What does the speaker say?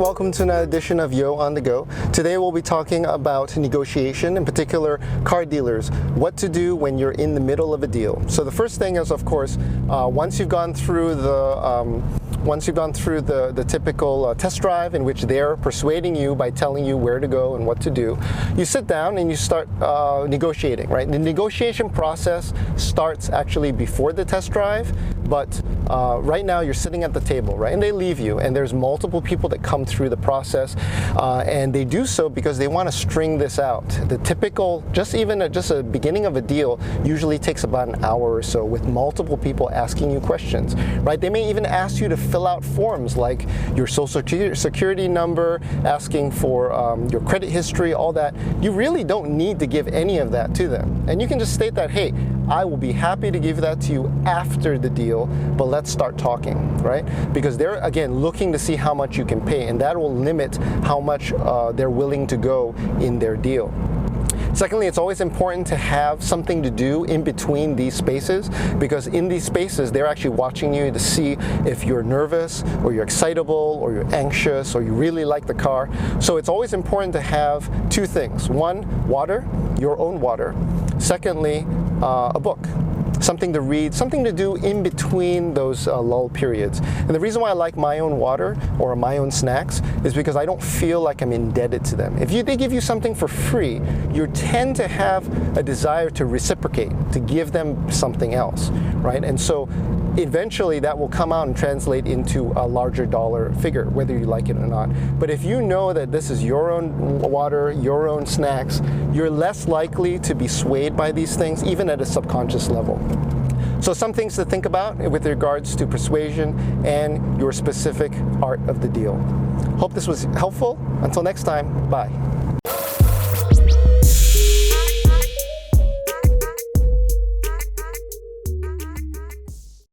welcome to another edition of Yo on the Go. Today we'll be talking about negotiation, in particular car dealers, what to do when you're in the middle of a deal. So the first thing is, of course, once you've gone through the typical test drive in which they're persuading you by telling you where to go and what to do, you sit down and you start negotiating, right? The negotiation process starts actually before the test drive, but right now you're sitting at the table, right? And they leave you, and there's multiple people that come through the process, and they do so because they want to string this out. The typical, just a beginning of a deal usually takes about an hour or so with multiple people asking you questions, right? They may even ask you to fill out forms like your social security number, asking for your credit history, all that. You really don't need to give any of that to them. And you can just state that, hey, I will be happy to give that to you after the deal, but let's start talking, right? Because they're, again, looking to see how much you can pay, and that will limit how much they're willing to go in their deal. Secondly, it's always important to have something to do in between these spaces, because in these spaces, they're actually watching you to see if you're nervous, or you're excitable, or you're anxious, or you really like the car. So it's always important to have two things. One, water, your own water. Secondly, a book. Something to read, something to do in between those lull periods. And the reason why I like my own water or my own snacks is because I don't feel like I'm indebted to them. If they give you something for free, you tend to have a desire to reciprocate, to give them something else, right? And so eventually that will come out and translate into a larger dollar figure, whether you like it or not. But if you know that this is your own water, your own snacks, you're less likely to be swayed by these things, even at a subconscious level. So some things to think about with regards to persuasion and your specific art of the deal. Hope this was helpful. Until next time, bye.